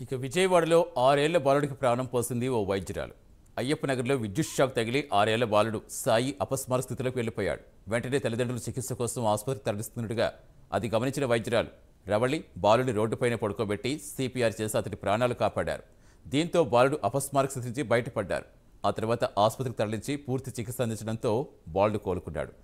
ఇక విజయవాడలో 6 ఏళ్ల బాలుడికి ప్రాణం పోసింది ఓ వైద్యురాలు. అయ్యప్ప నగర్లో విద్యుత్ షాక్ తగిలి 6 ఏళ్ల బాలుడు సాయి అపస్మార స్థితిలోకి వెళ్లిపోయాడు. వెంటనే తల్లిదండ్రులు చికిత్స కోసం ఆసుపత్రికి తరలిస్తుండగా అది గమనించిన వైద్యురాలు రవళి బాలుడి రోడ్డుపైన పడుకోబెట్టి సిపిఆర్ చేసి అతడి ప్రాణాలు కాపాడారు. దీంతో బాలుడు అపస్మారక స్థితి నుంచి బయటపడ్డారు. ఆ తర్వాత ఆసుపత్రికి తరలించి పూర్తి చికిత్స అందించడంతో బాలుడు కోలుకున్నాడు.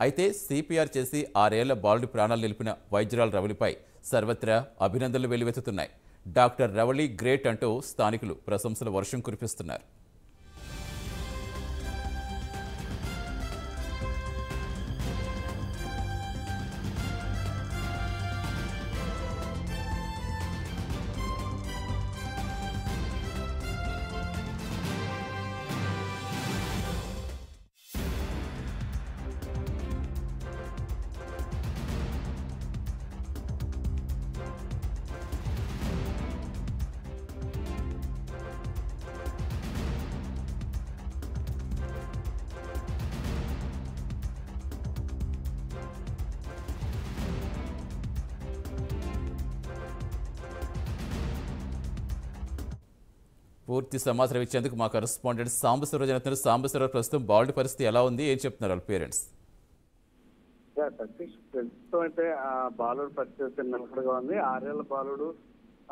అయితే సిపిఆర్ చేసి 6 ఏళ్ల బాలుడి ప్రాణాలు నిలిపిన వైద్యురాలు రవళిపై సర్వత్రా అభినందనలు వెల్లువెత్తుతున్నాయి. డాక్టర్ రవళి గ్రేట్ అంటూ స్థానికులు ప్రశంసల వర్షం కురిపిస్తున్నారు. పూర్తి సమాచారం ఇచ్చేందుకు మా కరెస్పాండెంట్ సాంబశివరావు జరుగుతున్నారు. సాంబశివరావు, ప్రస్తుతం బాలుడి పరిస్థితి ఎలా ఉంది, ఏం చెప్తున్నారు వాళ్ళ పేరెంట్స్? ప్రస్తుతం అయితే ఆ బాలుడు పరిస్థితి నిలకడగా ఉంది. 6 ఏళ్ల బాలుడు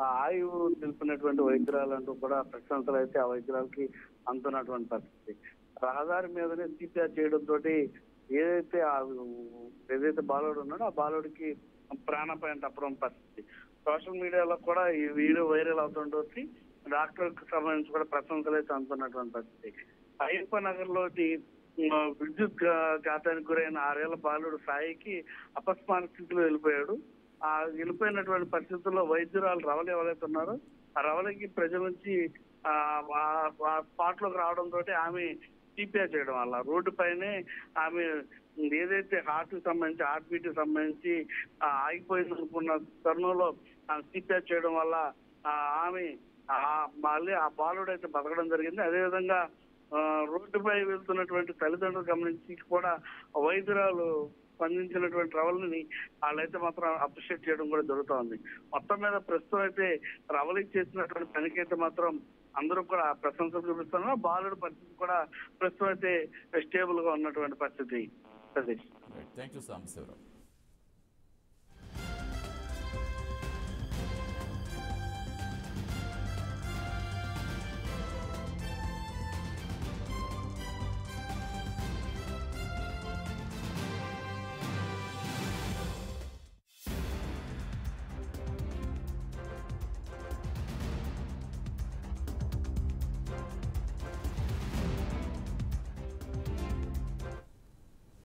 ఆయువు నిలిపినటువంటి వైద్యురాలంటూ కూడా ప్రశంసలు అయితే ఆ వైద్యురాలకి అందుతున్నటువంటి పరిస్థితి. రహదారి మీదనే సిపిఆర్ చేయడం తోటి ఏదైతే బాలుడు ఉన్నాడో ఆ బాలుడికి ప్రాణాపాయం తప్పడం పరిస్థితి. సోషల్ మీడియాలో కూడా ఈ వీడియో వైరల్ అవుతుంటే డాక్టర్ కి సంబంధించి కూడా ప్రశంసలు అయితే అందుతున్నటువంటి పరిస్థితి. అయ్యప్ప నగర్ లోని విద్యుత్ ఘాతానికి గురైన 6 ఏళ్ల బాలుడు సాయికి అపస్మార స్థితిలో వెళ్ళిపోయాడు. ఆ వెళ్ళిపోయినటువంటి పరిస్థితుల్లో వైద్యురాలు రవళి ఎవరైతే ఉన్నారో ఆ రవళికి ప్రజల నుంచి ఆ స్పాట్ లోకి రావడం తోటి ఆమె సిపిఆర్ చేయడం వల్ల రోడ్డు పైనే ఆమె ఏదైతే హార్ట్ బీట్ కి సంబంధించి ఆగిపోయింది అనుకున్న తరుణంలో సిపిఆర్ చేయడం వల్ల ఆమె మళ్ళీ ఆ బాలుడు అయితే బతకడం జరిగింది. అదేవిధంగా రోడ్డుపై వెళ్తున్నటువంటి తల్లిదండ్రులు గమనించి కూడా వైద్యురాలు స్పందించినటువంటి రవళిని వాళ్ళైతే మాత్రం అప్రిషియేట్ చేయడం కూడా జరుగుతోంది. మొత్తం మీద ప్రస్తుతం అయితే రవళికి చేసినటువంటి పనికైతే మాత్రం అందరూ కూడా ప్రశంసలు చూపిస్తున్నారు. బాలుడి పరిస్థితి కూడా ప్రస్తుతం అయితే స్టేబుల్ గా ఉన్నటువంటి పరిస్థితి. Thank you Sambasivarao.